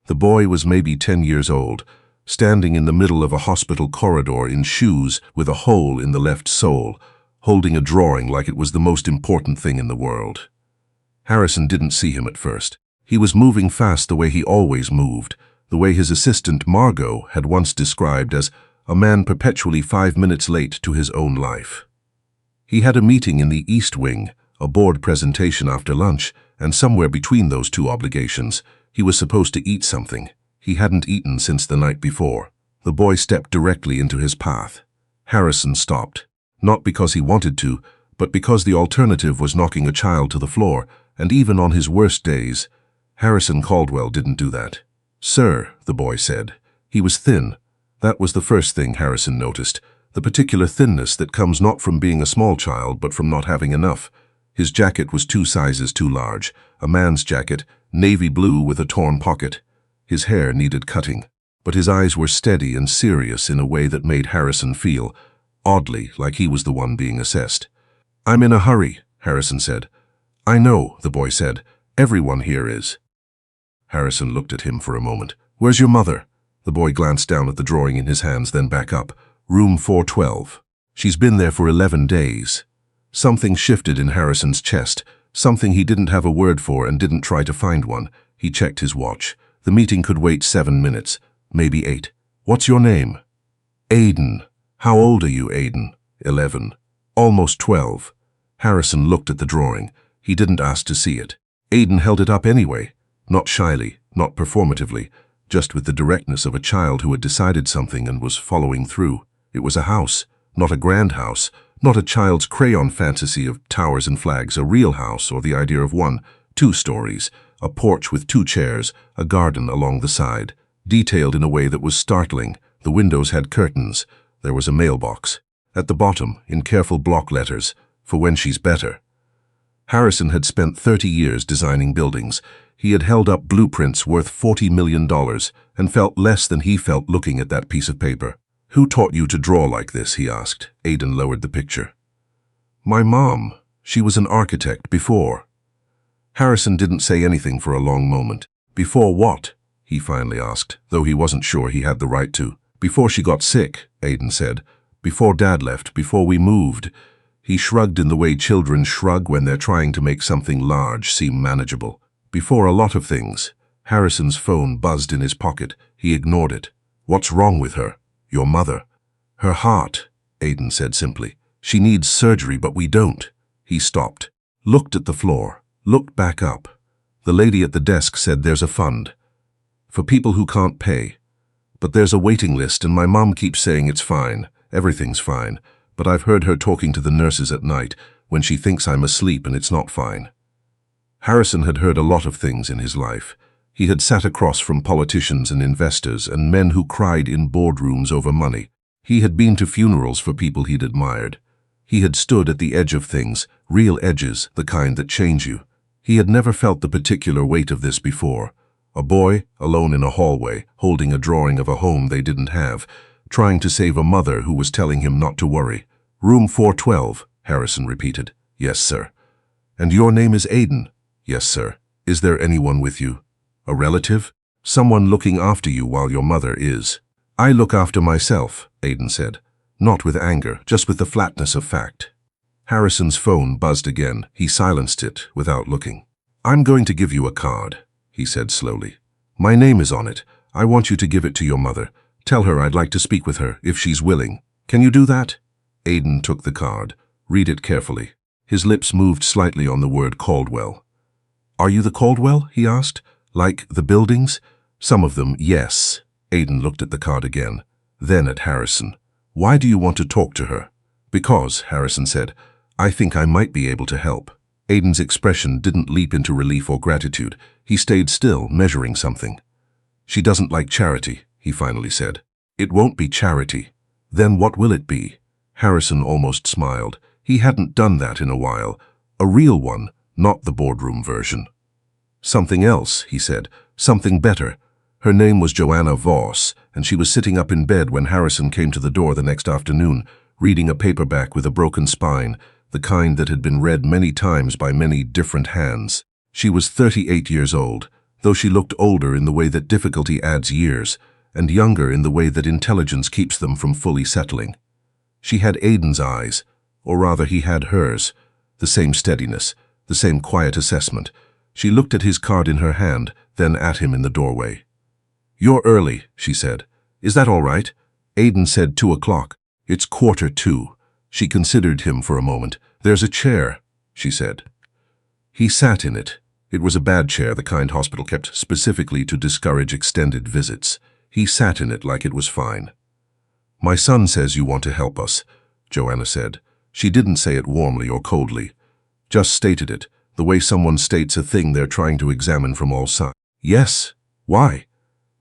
The boy was maybe 10 years old, standing in the middle of a hospital corridor in shoes with a hole in the left sole, holding a drawing like it was the most important thing in the world. Harrison didn't see him at first. He was moving fast the way he always moved, the way his assistant Margot had once described as a man perpetually 5 minutes late to his own life. He had a meeting in the East Wing, a board presentation after lunch, and somewhere between those two obligations, he was supposed to eat something. He hadn't eaten since the night before. The boy stepped directly into his path. Harrison stopped, not because he wanted to, but because the alternative was knocking a child to the floor, and even on his worst days, Harrison Caldwell didn't do that. "Sir," the boy said. He was thin. That was the first thing Harrison noticed, the particular thinness that comes not from being a small child, but from not having enough. His jacket was 2 sizes too large, a man's jacket, navy blue with a torn pocket. His hair needed cutting, but his eyes were steady and serious in a way that made Harrison feel, oddly, like he was the one being assessed. "I'm in a hurry," Harrison said. "I know," the boy said. "Everyone here is." Harrison looked at him for a moment. "Where's your mother?" The boy glanced down at the drawing in his hands, then back up. "Room 412. She's been there for 11 days. Something shifted in Harrison's chest, something he didn't have a word for and didn't try to find one. He checked his watch. The meeting could wait 7 minutes, maybe 8. "What's your name?" "Aiden." "How old are you, Aiden?" 11. "Almost 12. Harrison looked at the drawing. He didn't ask to see it. Aiden held it up anyway, not shyly, not performatively, just with the directness of a child who had decided something and was following through. It was a house, not a grand house, not a child's crayon fantasy of towers and flags, a real house or the idea of 1, 2 stories, a porch with 2 chairs, a garden along the side, detailed in a way that was startling. The windows had curtains. There was a mailbox. At the bottom, in careful block letters, "For when she's better." Harrison had spent 30 years designing buildings. He had held up blueprints worth $40 million and felt less than he felt looking at that piece of paper. "Who taught you to draw like this?" he asked. Aiden lowered the picture. "My mom. She was an architect before." Harrison didn't say anything for a long moment. "Before what?" he finally asked, though he wasn't sure he had the right to. "Before she got sick," Aiden said. "Before Dad left, before we moved." He shrugged in the way children shrug when they're trying to make something large seem manageable. "Before a lot of things." Harrison's phone buzzed in his pocket. He ignored it. "What's wrong with her?" "Your mother." "Her heart," Aiden said simply. "She needs surgery, but we don't." He stopped, looked at the floor, looked back up. The lady at the desk said there's a fund for people who can't pay. But there's a waiting list, and my mom keeps saying it's fine, everything's fine. But I've heard her talking to the nurses at night when she thinks I'm asleep and it's not fine. Harrison had heard a lot of things in his life. He had sat across from politicians and investors and men who cried in boardrooms over money. He had been to funerals for people he'd admired. He had stood at the edge of things, real edges, the kind that change you. He had never felt the particular weight of this before. A boy, alone in a hallway, holding a drawing of a home they didn't have, trying to save a mother who was telling him not to worry. "Room 412, Harrison repeated. "Yes, sir." "And your name is Aiden?" "Yes, sir." "Is there anyone with you?" "A relative?" "Someone looking after you while your mother is?" "I look after myself," Aiden said. Not with anger, just with the flatness of fact. Harrison's phone buzzed again. He silenced it without looking. "I'm going to give you a card," he said slowly. "My name is on it. I want you to give it to your mother. Tell her I'd like to speak with her, if she's willing. Can you do that?" Aiden took the card. "Read it carefully." His lips moved slightly on the word Caldwell. "Are you the Caldwell?" he asked. "Like the buildings?" "Some of them, yes." Aiden looked at the card again, then at Harrison. "Why do you want to talk to her?" "Because," Harrison said, "I think I might be able to help." Aiden's expression didn't leap into relief or gratitude. He stayed still, measuring something. "She doesn't like charity," he finally said. "It won't be charity." "Then what will it be?" Harrison almost smiled. He hadn't done that in a while. A real one, not the boardroom version. "Something else," he said. "Something better." Her name was Joanna Voss, and she was sitting up in bed when Harrison came to the door the next afternoon, reading a paperback with a broken spine, the kind that had been read many times by many different hands. She was 38 years old, though she looked older in the way that difficulty adds years, and younger in the way that intelligence keeps them from fully settling. She had Aiden's eyes, or rather he had hers, the same steadiness, the same quiet assessment. She looked at his card in her hand, then at him in the doorway. "You're early," she said. "Is that all right?" Aiden said 2 o'clock. "It's 1:45. She considered him for a moment. "There's a chair," she said. He sat in it. It was a bad chair, the kind hospital kept specifically to discourage extended visits. He sat in it like it was fine. "My son says you want to help us," Joanna said. She didn't say it warmly or coldly, just stated it, the way someone states a thing they're trying to examine from all sides. "Yes. Why?"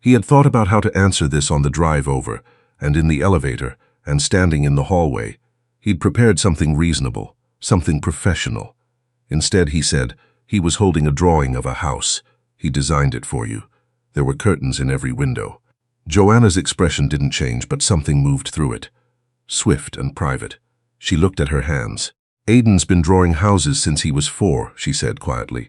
He had thought about how to answer this on the drive over, and in the elevator, and standing in the hallway. He'd prepared something reasonable, something professional. Instead, he said, he was holding a drawing of a house. "He designed it for you. There were curtains in every window." Joanna's expression didn't change, but something moved through it. Swift and private. She looked at her hands. "Aiden's been drawing houses since he was 4, she said quietly.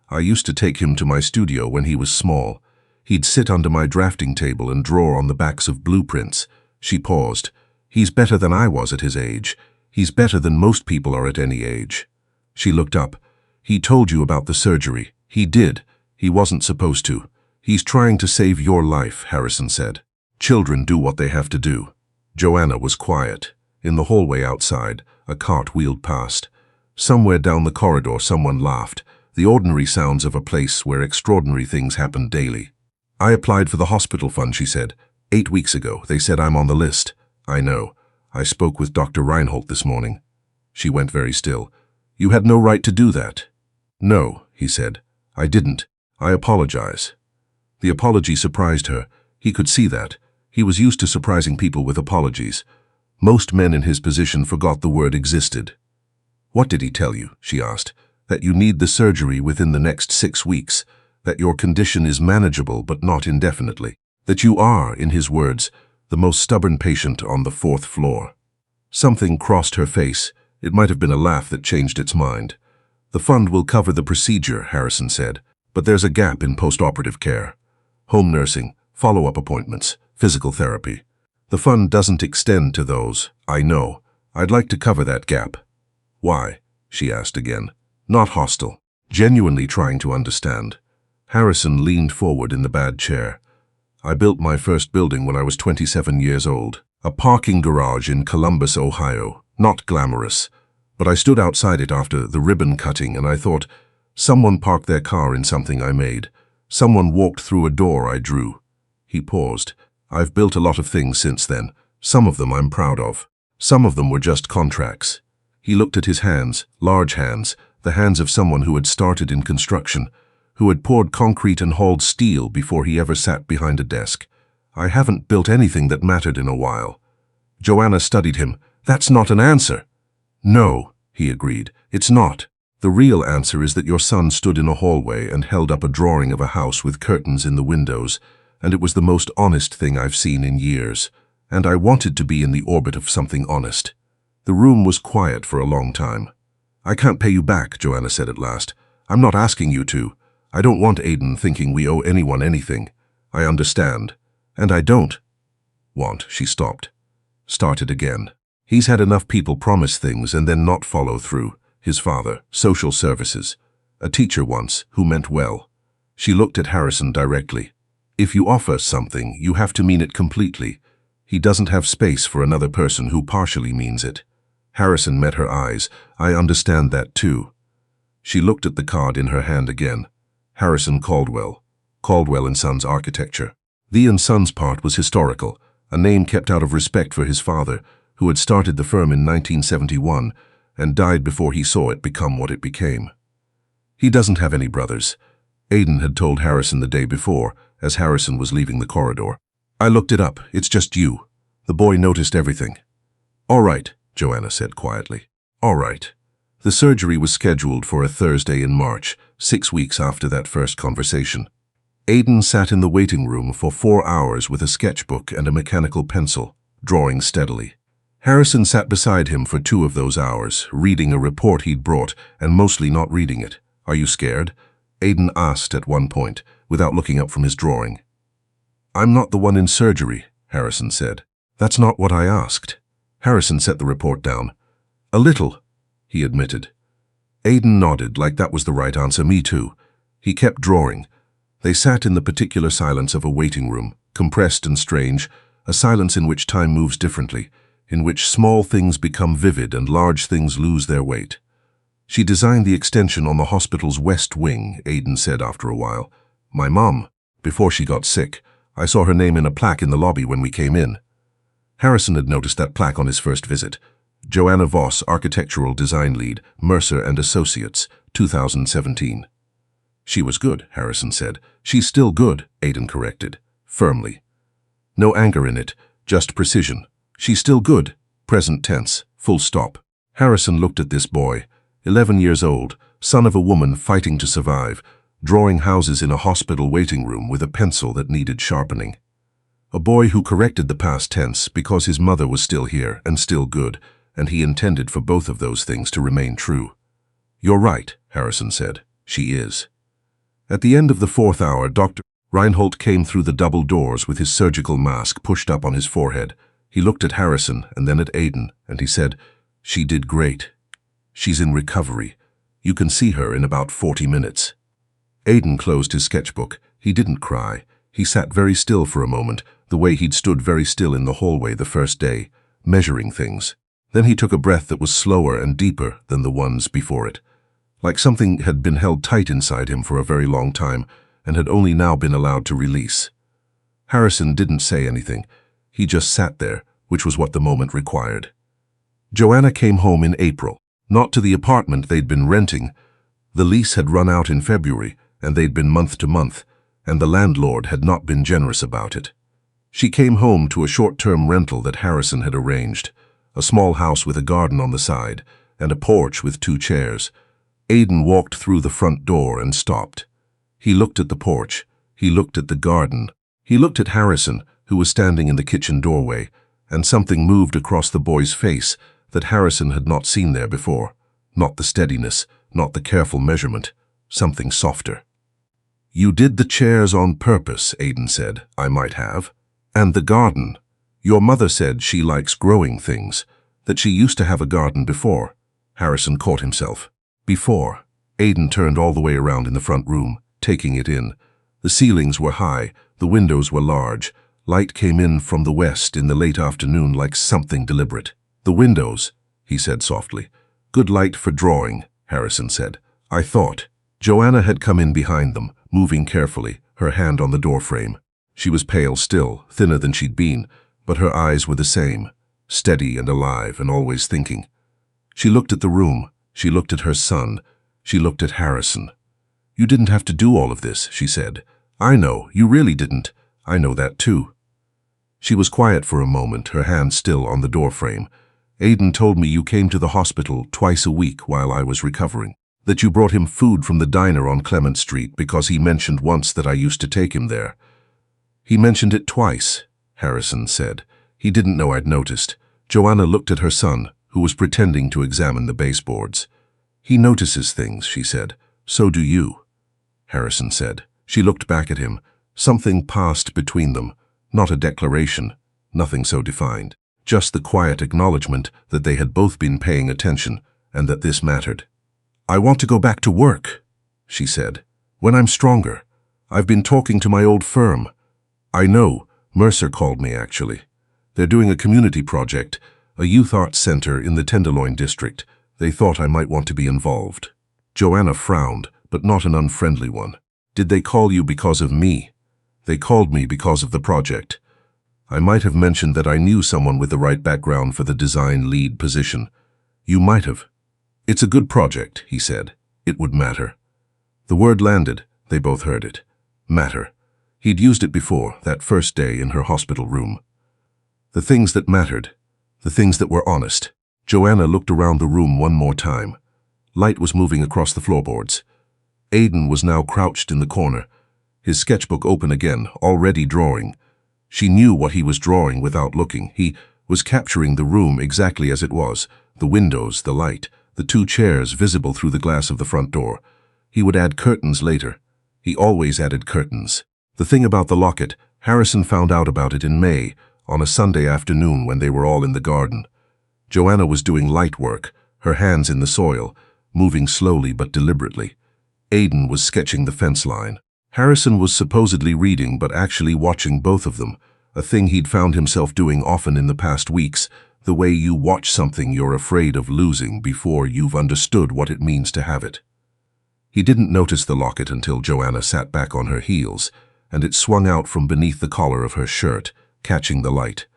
"I used to take him to my studio when he was small. He'd sit under my drafting table and draw on the backs of blueprints." She paused. "He's better than I was at his age. He's better than most people are at any age." She looked up. "He told you about the surgery." "He did. He wasn't supposed to." "He's trying to save your life," Harrison said. "Children do what they have to do." Joanna was quiet. In the hallway outside, a cart wheeled past. Somewhere down the corridor, someone laughed, the ordinary sounds of a place where extraordinary things happen daily. "I applied for the hospital fund," she said. 8 weeks ago. They said I'm on the list." "I know. I spoke with Dr. Reinhold this morning." She went very still. "You had no right to do that." "No," he said. "I didn't. I apologize." The apology surprised her. He could see that. He was used to surprising people with apologies. Most men in his position forgot the word existed. "What did he tell you?" she asked. "That you need the surgery within the next 6 weeks, that your condition is manageable but not indefinitely, that you are, in his words, the most stubborn patient on the 4th floor." Something crossed her face. It might have been a laugh that changed its mind. "The fund will cover the procedure," Harrison said, "but there's a gap in post-operative care. Home nursing, follow-up appointments, physical therapy. The fund doesn't extend to those." "I know. I'd like to cover that gap." "Why?" she asked again. Not hostile, genuinely trying to understand. Harrison leaned forward in the bad chair. "I built my first building when I was 27 years old. A parking garage in Columbus, Ohio. Not glamorous. But I stood outside it after the ribbon cutting and I thought, someone parked their car in something I made. Someone walked through a door I drew." He paused. "I've built a lot of things since then. Some of them I'm proud of. Some of them were just contracts." He looked at his hands, large hands, the hands of someone who had started in construction, who had poured concrete and hauled steel before he ever sat behind a desk. "I haven't built anything that mattered in a while." Joanna studied him. "That's not an answer." "No," he agreed, "it's not. The real answer is that your son stood in a hallway and held up a drawing of a house with curtains in the windows, and it was the most honest thing I've seen in years. And I wanted to be in the orbit of something honest." The room was quiet for a long time. "I can't pay you back," Joanna said at last. "I'm not asking you to. I don't want Aiden thinking we owe anyone anything. I understand. And I don't want." She stopped. Started again. "He's had enough people promise things and then not follow through. His father, social services. A teacher once, who meant well." She looked at Harrison directly. "If you offer something, you have to mean it completely. He doesn't have space for another person who partially means it." Harrison met her eyes. "I understand that too." She looked at the card in her hand again. Harrison Caldwell. Caldwell & Sons Architecture. The & Sons part was historical, a name kept out of respect for his father, who had started the firm in 1971 and died before he saw it become what it became. "He doesn't have any brothers," Aiden had told Harrison the day before, as Harrison was leaving the corridor. "I looked it up. It's just you." The boy noticed everything. "All right," Joanna said quietly. "All right." The surgery was scheduled for a Thursday in March, 6 weeks after that first conversation. Aiden sat in the waiting room for 4 hours with a sketchbook and a mechanical pencil, drawing steadily. Harrison sat beside him for 2 of those hours, reading a report he'd brought and mostly not reading it. "Are you scared?" Aiden asked at one point, without looking up from his drawing. "I'm not the one in surgery," Harrison said. "That's not what I asked." Harrison set the report down. "A little," he admitted. Aiden nodded like that was the right answer. "Me too." He kept drawing. They sat in the particular silence of a waiting room, compressed and strange, a silence in which time moves differently, in which small things become vivid and large things lose their weight. "She designed the extension on the hospital's west wing," Aiden said after a while. "My mom, before she got sick, I saw her name in a plaque in the lobby when we came in." Harrison had noticed that plaque on his first visit. Joanna Voss, Architectural Design Lead, Mercer and Associates, 2017. "She was good," Harrison said. "She's still good," Aiden corrected, firmly. No anger in it, just precision. "She's still good," present tense, full stop. Harrison looked at this boy, 11 years old, son of a woman fighting to survive, drawing houses in a hospital waiting room with a pencil that needed sharpening. A boy who corrected the past tense because his mother was still here and still good, and he intended for both of those things to remain true. "You're right," Harrison said. "She is." At the end of the 4th hour, Dr. Reinhold came through the double doors with his surgical mask pushed up on his forehead. He looked at Harrison and then at Aiden, and he said, "She did great. She's in recovery. You can see her in about 40 minutes. Aiden closed his sketchbook. He didn't cry. He sat very still for a moment, the way he'd stood very still in the hallway the first day, measuring things. Then he took a breath that was slower and deeper than the ones before it, like something had been held tight inside him for a very long time and had only now been allowed to release. Harrison didn't say anything. He just sat there, which was what the moment required. Joanna came home in April, not to the apartment they'd been renting. The lease had run out in February, and they'd been month to month, and the landlord had not been generous about it. She came home to a short-term rental that Harrison had arranged, a small house with a garden on the side, and a porch with 2 chairs. Aiden walked through the front door and stopped. He looked at the porch. He looked at the garden. He looked at Harrison, who was standing in the kitchen doorway, and something moved across the boy's face that Harrison had not seen there before. Not the steadiness, not the careful measurement, something softer. "You did the chairs on purpose," Aiden said. "I might have. And the garden. Your mother said she likes growing things, that she used to have a garden before." Harrison caught himself. Before. Aiden turned all the way around in the front room, taking it in. The ceilings were high, the windows were large. Light came in from the west in the late afternoon like something deliberate. "The windows," he said softly. "Good light for drawing," Harrison said. "I thought." Joanna had come in behind them, moving carefully, her hand on the doorframe. She was pale still, thinner than she'd been, but her eyes were the same, steady and alive and always thinking. She looked at the room. She looked at her son. She looked at Harrison. "You didn't have to do all of this," she said. "I know, you really didn't. I know that too." She was quiet for a moment, her hand still on the doorframe. "Aiden told me you came to the hospital twice a week while I was recovering, that you brought him food from the diner on Clement Street because he mentioned once that I used to take him there." "He mentioned it twice," Harrison said. He didn't know I'd noticed. Joanna looked at her son, who was pretending to examine the baseboards. "He notices things," she said. "So do you," Harrison said. She looked back at him. Something passed between them, not a declaration, nothing so defined, just the quiet acknowledgement that they had both been paying attention and that this mattered. "I want to go back to work," she said, "when I'm stronger. I've been talking to my old firm." "I know, Mercer called me actually. They're doing a community project, a youth arts center in the Tenderloin district. They thought I might want to be involved." Joanna frowned, but not an unfriendly one. "Did they call you because of me?" "They called me because of the project. I might have mentioned that I knew someone with the right background for the design lead position." "You might have." "It's a good project," he said. "It would matter." The word landed. They both heard it. Matter. He'd used it before, that first day in her hospital room. The things that mattered. The things that were honest. Joanna looked around the room one more time. Light was moving across the floorboards. Aiden was now crouched in the corner, his sketchbook open again, already drawing. She knew what he was drawing without looking. He was capturing the room exactly as it was, the windows, the light, the 2 chairs visible through the glass of the front door. He would add curtains later. He always added curtains. The thing about the locket, Harrison found out about it in May, on a Sunday afternoon when they were all in the garden. Joanna was doing light work, her hands in the soil, moving slowly but deliberately. Aidan was sketching the fence line. Harrison was supposedly reading but actually watching both of them, a thing he'd found himself doing often in the past weeks, the way you watch something you're afraid of losing before you've understood what it means to have it. He didn't notice the locket until Joanna sat back on her heels, and it swung out from beneath the collar of her shirt, catching the light.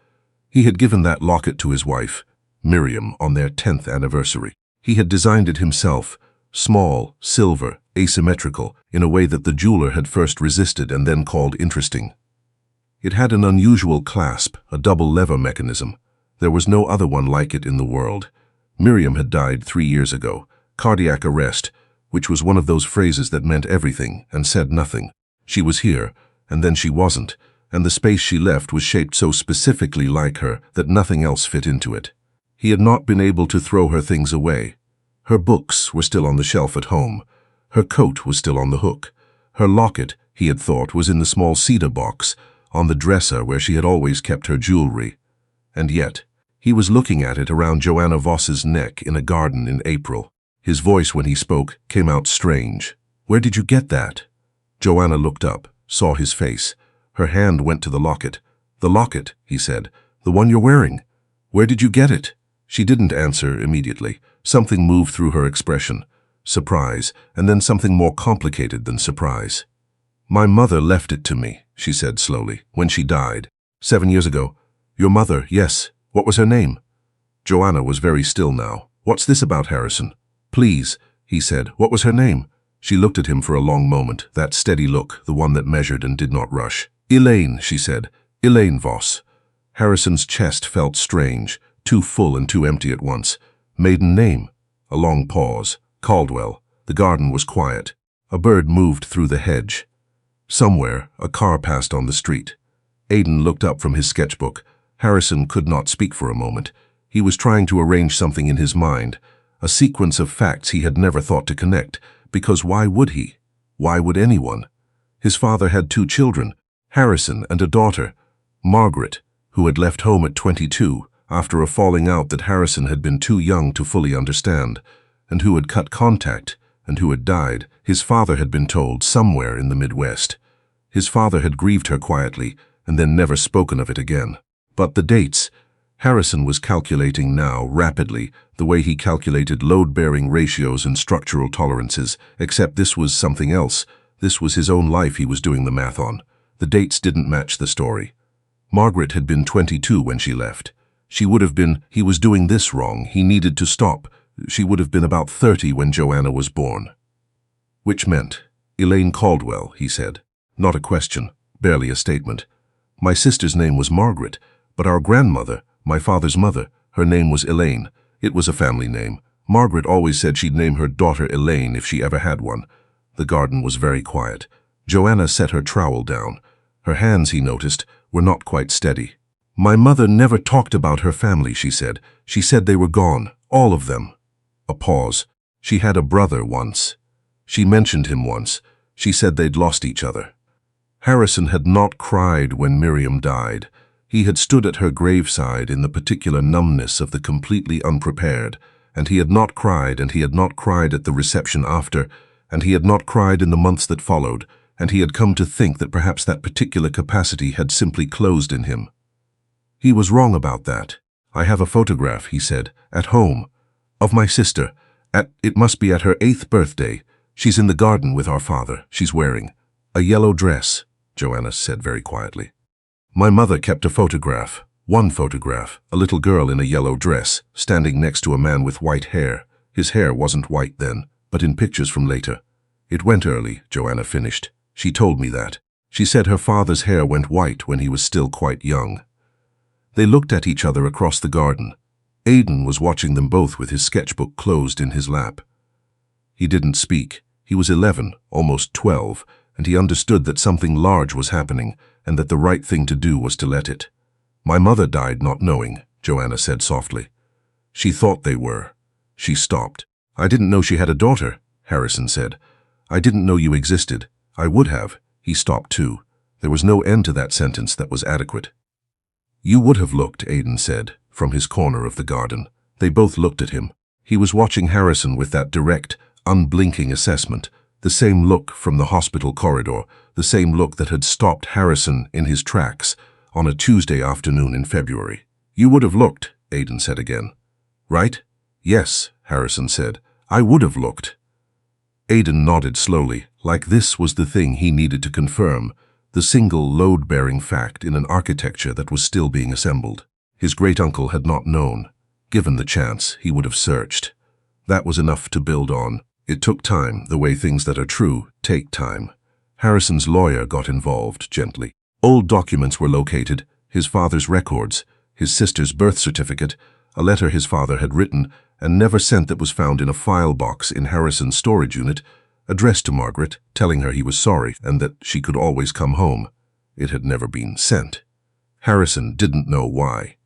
He had given that locket to his wife, Miriam, on their 10th anniversary. He had designed it himself, small, silver, asymmetrical, in a way that the jeweler had first resisted and then called interesting. It had an unusual clasp, a double lever mechanism. There was no other one like it in the world. Miriam had died 3 years ago, cardiac arrest, which was one of those phrases that meant everything and said nothing. She was here, and then she wasn't, and the space she left was shaped so specifically like her that nothing else fit into it. He had not been able to throw her things away. Her books were still on the shelf at home. Her coat was still on the hook. Her locket, he had thought, was in the small cedar box, on the dresser where she had always kept her jewelry. And yet, he was looking at it around Joanna Voss's neck in a garden in April. His voice, when he spoke, came out strange. "Where did you get that?" Joanna looked up, saw his face. Her hand went to the locket. "The locket," he said. "The one you're wearing. Where did you get it?" She didn't answer immediately. Something moved through her expression. Surprise, and then something more complicated than surprise. "My mother left it to me," she said slowly, "when she died. 7 years ago. Your mother, yes. What was her name?" Joanna was very still now. "What's this about, Harrison?" "Please," he said. "What was her name?" She looked at him for a long moment, that steady look, the one that measured and did not rush. "Elaine," she said. "Elaine Voss." Harrison's chest felt strange, too full and too empty at once. "Maiden name?" A long pause. "Caldwell." The garden was quiet. A bird moved through the hedge. Somewhere, a car passed on the street. Aidan looked up from his sketchbook. Harrison could not speak for a moment. He was trying to arrange something in his mind, a sequence of facts he had never thought to connect, because why would he? Why would anyone? His father had 2 children, Harrison and a daughter, Margaret, who had left home at 22 after a falling out that Harrison had been too young to fully understand, and who had cut contact, and who had died, his father had been told, somewhere in the Midwest. His father had grieved her quietly, and then never spoken of it again. But the dates, Harrison was calculating now, rapidly, the way he calculated load-bearing ratios and structural tolerances, except this was something else. This was his own life he was doing the math on. The dates didn't match the story. Margaret had been 22 when she left. She would have been, he was doing this wrong, he needed to stop. She would have been about 30 when Joanna was born. Which meant, Elaine Caldwell, he said. Not a question, barely a statement. My sister's name was Margaret, but our grandmother, my father's mother, her name was Elaine. It was a family name. Margaret always said she'd name her daughter Elaine if she ever had one. The garden was very quiet. Joanna set her trowel down. Her hands, he noticed, were not quite steady. My mother never talked about her family, she said. She said they were gone, all of them. A pause. She had a brother once. She mentioned him once. She said they'd lost each other. Harrison had not cried when Miriam died. He had stood at her graveside in the particular numbness of the completely unprepared, and he had not cried, and he had not cried at the reception after, and he had not cried in the months that followed, and he had come to think that perhaps that particular capacity had simply closed in him. He was wrong about that. I have a photograph, he said, at home, of my sister. It must be at her 8th birthday. She's in the garden with our father. She's wearing a yellow dress, Joanna said very quietly. My mother kept a photograph, one photograph, a little girl in a yellow dress, standing next to a man with white hair. His hair wasn't white then, but in pictures from later. It went early, Joanna finished. She told me that. She said her father's hair went white when he was still quite young. They looked at each other across the garden. Aidan was watching them both with his sketchbook closed in his lap. He didn't speak. He was 11, almost 12, and he understood that something large was happening, and that the right thing to do was to let it. My mother died not knowing, Joanna said softly. She thought they were. She stopped. I didn't know she had a daughter, Harrison said. I didn't know you existed. I would have. He stopped too. There was no end to that sentence that was adequate. You would have looked, Aidan said, from his corner of the garden. They both looked at him. He was watching Harrison with that direct, unblinking assessment, the same look from the hospital corridor, the same look that had stopped Harrison in his tracks on a Tuesday afternoon in February. You would have looked, Aidan said again. Right? Yes, Harrison said. I would have looked. Aidan nodded slowly, like this was the thing he needed to confirm, the single load-bearing fact in an architecture that was still being assembled. His great-uncle had not known. Given the chance, he would have searched. That was enough to build on. It took time, the way things that are true take time. Harrison's lawyer got involved gently. Old documents were located, his father's records, his sister's birth certificate, a letter his father had written and never sent that was found in a file box in Harrison's storage unit, addressed to Margaret, telling her he was sorry and that she could always come home. It had never been sent. Harrison didn't know why.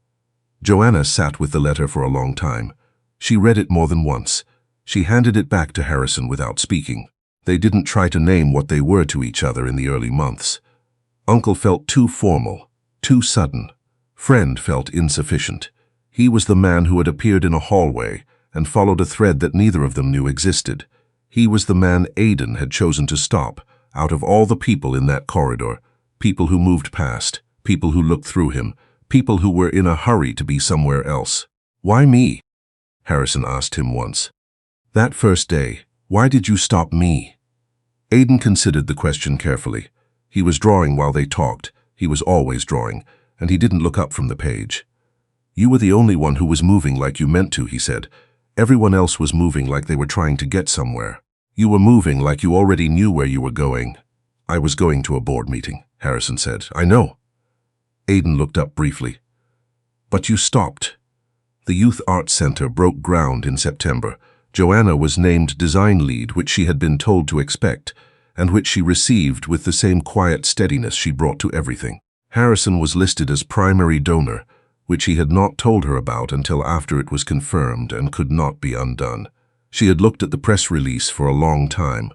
Joanna sat with the letter for a long time. She read it more than once. She handed it back to Harrison without speaking. They didn't try to name what they were to each other in the early months. Uncle felt too formal, too sudden. Friend felt insufficient. He was the man who had appeared in a hallway and followed a thread that neither of them knew existed. He was the man Aidan had chosen to stop, out of all the people in that corridor, people who moved past, people who looked through him, people who were in a hurry to be somewhere else. Why me? Harrison asked him once. That first day, why did you stop me? Aidan considered the question carefully. He was drawing while they talked. He was always drawing, and he didn't look up from the page. You were the only one who was moving like you meant to, he said. Everyone else was moving like they were trying to get somewhere. You were moving like you already knew where you were going. I was going to a board meeting, Harrison said. I know. Aidan looked up briefly. But you stopped. The Youth Arts Center broke ground in September. Joanna was named design lead, which she had been told to expect, and which she received with the same quiet steadiness she brought to everything. Harrison was listed as primary donor, which he had not told her about until after it was confirmed and could not be undone. She had looked at the press release for a long time.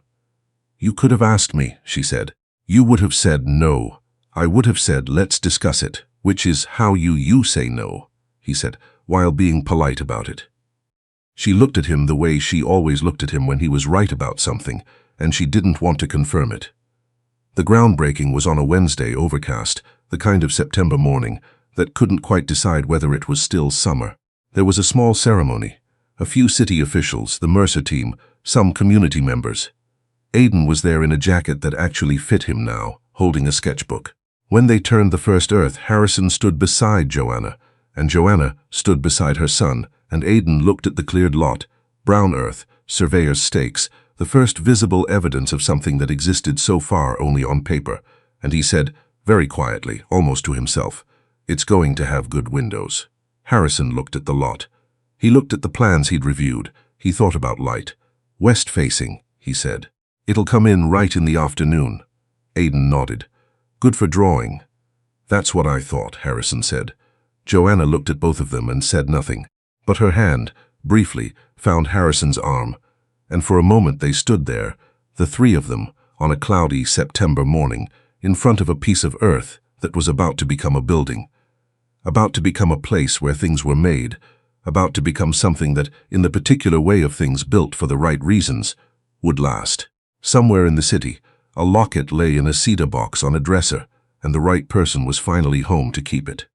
You could have asked me, she said. You would have said no. I would have said, let's discuss it, which is how you say no, he said, while being polite about it. She looked at him the way she always looked at him when he was right about something, and she didn't want to confirm it. The groundbreaking was on a Wednesday, overcast, the kind of September morning that couldn't quite decide whether it was still summer. There was a small ceremony, a few city officials, the Mercer team, some community members. Aidan was there in a jacket that actually fit him now, holding a sketchbook. When they turned the first earth, Harrison stood beside Joanna, and Joanna stood beside her son, and Aidan looked at the cleared lot, brown earth, surveyor's stakes, the first visible evidence of something that existed so far only on paper, and he said, very quietly, almost to himself, it's going to have good windows. Harrison looked at the lot. He looked at the plans he'd reviewed. He thought about light. West-facing, he said. It'll come in right in the afternoon. Aidan nodded. Good for drawing. That's what I thought, Harrison said. Joanna looked at both of them and said nothing, but her hand, briefly, found Harrison's arm, and for a moment they stood there, the three of them, on a cloudy September morning, in front of a piece of earth that was about to become a building, about to become a place where things were made, about to become something that, in the particular way of things built for the right reasons, would last. Somewhere in the city, a locket lay in a cedar box on a dresser, and the right person was finally home to keep it.